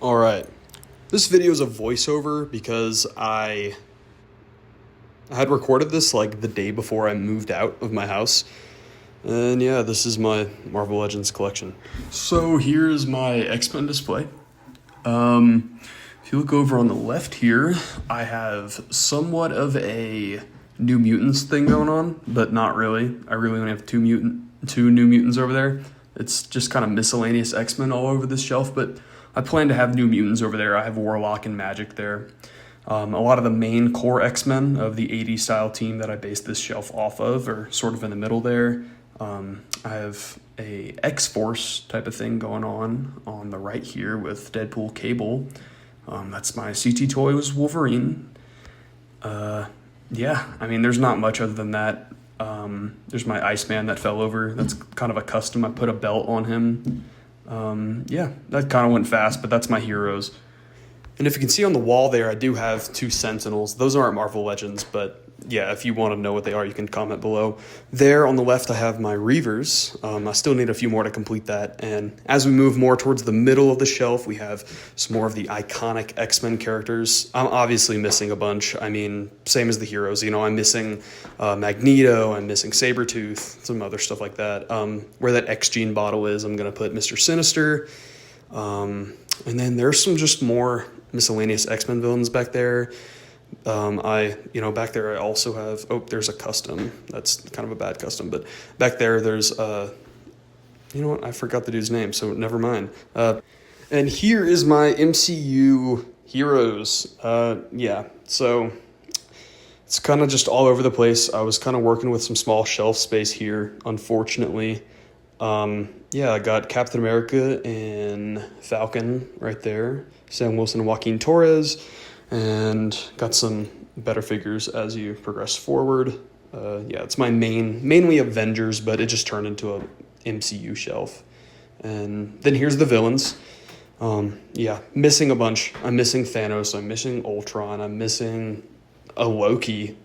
All right. This video is a voiceover because I had recorded this like the day before I moved out of my house. And yeah, this is my Marvel Legends collection. So here's my X-Men display. If you look over on the left here, I have somewhat of a New Mutants thing going on, but not really. I really only have two New Mutants over there. It's just kind of miscellaneous X-Men all over this shelf, but I plan to have New Mutants over there. I have Warlock and Magic there. A lot of the main core X-Men of the 80s style team that I based this shelf off of are sort of in the middle there. I have a X-Force type of thing going on the right here with Deadpool, Cable. That's my CT Toys Wolverine. Yeah, I mean, there's not much other than that. There's my Iceman that fell over. That's kind of a custom. I put a belt on him. Yeah, that kind of went fast, but that's my heroes. And if you can see on the wall there, I do have two Sentinels. Those aren't Marvel Legends, but yeah, if you want to know what they are, you can comment below. There on the left, I have my Reavers. I still need a few more to complete that. And as we move more towards the middle of the shelf, we have some more of the iconic X-Men characters. I'm obviously missing a bunch. I mean, same as the heroes. You know, I'm missing Magneto, I'm missing Sabretooth, some other stuff like that. Where that X-Gene bottle is, I'm going to put Mr. Sinister. And then there's some just more miscellaneous X-Men villains back there. Back there I also have, there's a custom. That's kind of a bad custom, but back there's, you know what? I forgot the dude's name, so never mind. And here is my MCU heroes. So it's kind of just all over the place. I was kind of working with some small shelf space here, unfortunately. I got Captain America and Falcon right there, Sam Wilson and Joaquin Torres, and got some better figures as you progress forward. It's my mainly Avengers, but it just turned into a MCU shelf. And then here's the villains. Missing a bunch. I'm missing Thanos, I'm missing Ultron, I'm missing a Loki,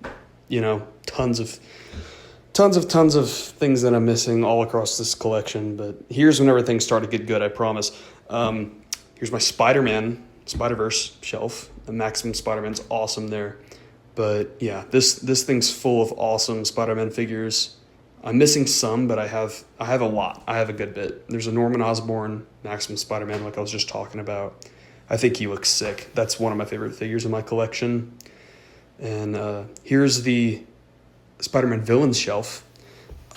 tons of things that I'm missing all across this collection, but here's when everything started to get good, I promise. Here's my Spider-Verse shelf. The Maximum Spider-Man's awesome there. But yeah, this thing's full of awesome Spider-Man figures. I'm missing some, but I have a lot. I have a good bit. There's a Norman Osborn Maximum Spider-Man like I was just talking about. I think he looks sick. That's one of my favorite figures in my collection. And here's the Spider-Man villains shelf.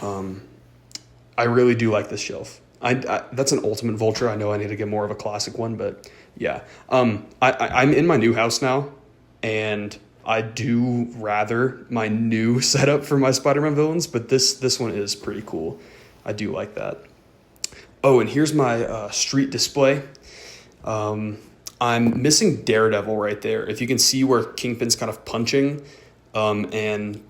I really do like this shelf. That's an Ultimate Vulture. I know I need to get more of a classic one, but yeah. I'm in my new house now, and I do rather my new setup for my Spider-Man villains, but this one is pretty cool. I do like that. Oh, and here's my street display. I'm missing Daredevil right there. If you can see where Kingpin's kind of punching, and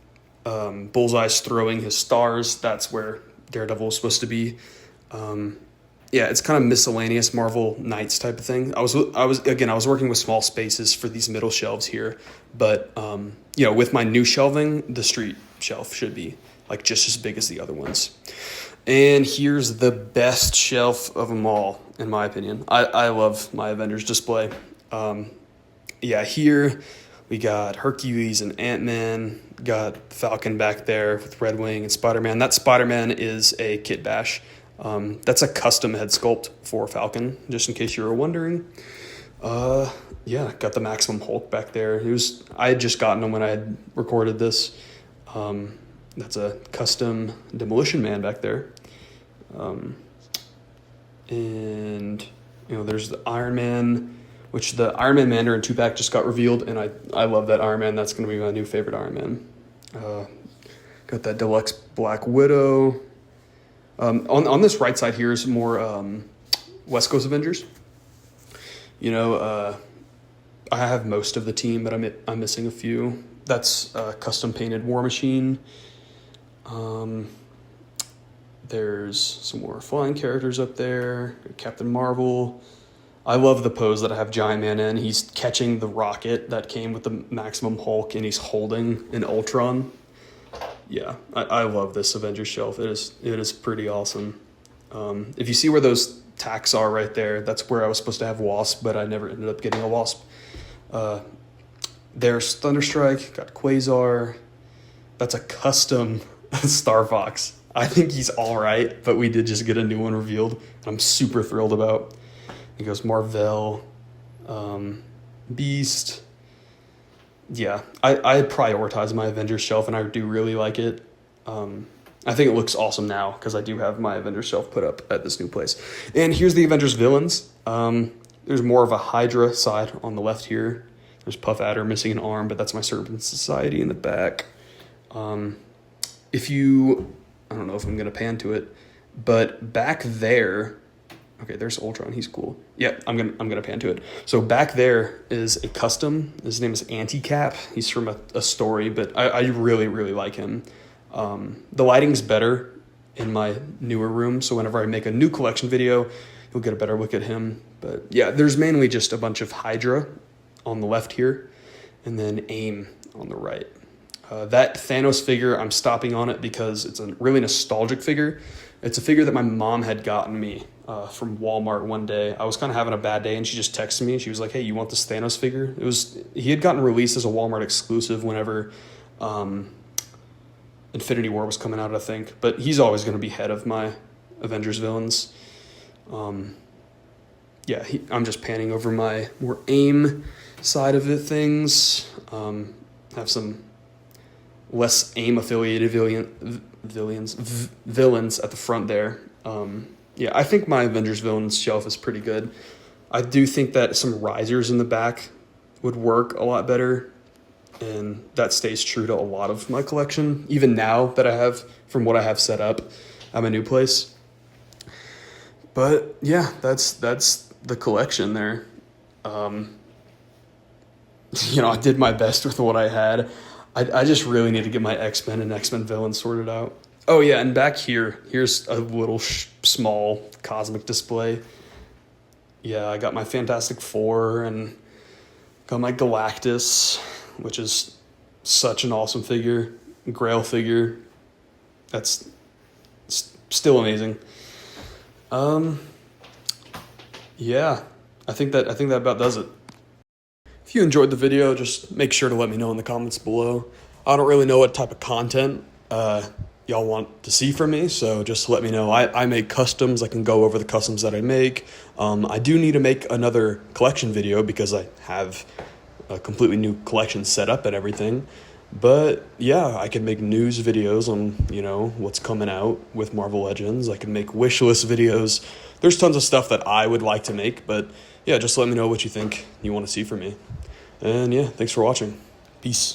Bullseye's throwing his stars, that's where Daredevil is supposed to be. It's kind of miscellaneous Marvel Knights type of thing. I was working with small spaces for these middle shelves here, but with my new shelving, the street shelf should be like just as big as the other ones. And here's the best shelf of them all, in my opinion. I love my Avengers display. Here we got Hercules and Ant-Man, got Falcon back there with Red Wing and Spider-Man. That Spider-Man is a kit bash. That's a custom head sculpt for Falcon, just in case you were wondering. Got the Maximum Hulk back there. I had just gotten him when I had recorded this. That's a custom Demolition Man back there. There's the Iron Man, which the Iron Man Mandarin 2-pack just got revealed, and I love that Iron Man. That's going to be my new favorite Iron Man. Got that Deluxe Black Widow. On this right side here is more West Coast Avengers. I have most of the team, but I'm missing a few. That's custom painted War Machine. There's some more flying characters up there. Captain Marvel. I love the pose that I have Giant Man in. He's catching the rocket that came with the Maximum Hulk, and he's holding an Ultron. I love this Avengers shelf. It is pretty awesome. If you see where those tacks are right there. That's where I was supposed to have Wasp, but I never ended up getting a Wasp. There's Thunderstrike, got Quasar. That's a custom Star Fox. I think he's all right, but we did just get a new one revealed. I'm super thrilled about. It goes Marvel, Beast. Yeah, I prioritize my Avengers shelf, and I do really like it. I think it looks awesome now because I do have my Avengers shelf put up at this new place. And here's the Avengers villains. There's more of a Hydra side on the left here. There's Puff Adder missing an arm, but that's my Serpent Society in the back. I don't know if I'm going to pan to it, but back there, okay, there's Ultron. He's cool. Yeah, I'm gonna pan to it. So back there is a custom. His name is Anti-Cap. He's from a story, but I really, really like him. The lighting's better in my newer room, so whenever I make a new collection video, you'll get a better look at him. But yeah, there's mainly just a bunch of Hydra on the left here, and then AIM on the right. That Thanos figure, I'm stopping on it because it's a really nostalgic figure. It's a figure that my mom had gotten me from Walmart one day. I was kind of having a bad day, and she just texted me. She was like, "Hey, you want this Thanos figure?" He had gotten released as a Walmart exclusive whenever Infinity War was coming out, I think. But he's always going to be head of my Avengers villains. Yeah, I'm just panning over my more AIM side of it things. Have some less AIM affiliated villains at the front there. Yeah, I think my Avengers villains shelf is pretty good. I do think that some risers in the back would work a lot better, and that stays true to a lot of my collection, even now that I have, from what I have set up at my new place. But yeah, that's the collection there. I did my best with what I had. I just really need to get my X-Men and X-Men villains sorted out. Oh yeah, and back here's a little small cosmic display. Yeah, I got my Fantastic Four and got my Galactus, which is such an awesome figure. Grail figure. That's still amazing. Yeah, I think that about does it. If you enjoyed the video, just make sure to let me know in the comments below. I don't really know what type of content y'all want to see from me, so just let me know. I make customs. I can go over the customs that I make. I do need to make another collection video because I have a completely new collection set up and everything. But yeah, I can make news videos on, what's coming out with Marvel Legends. I can make wish list videos. There's tons of stuff that I would like to make, but yeah, just let me know what you think you want to see from me. And yeah, thanks for watching. Peace.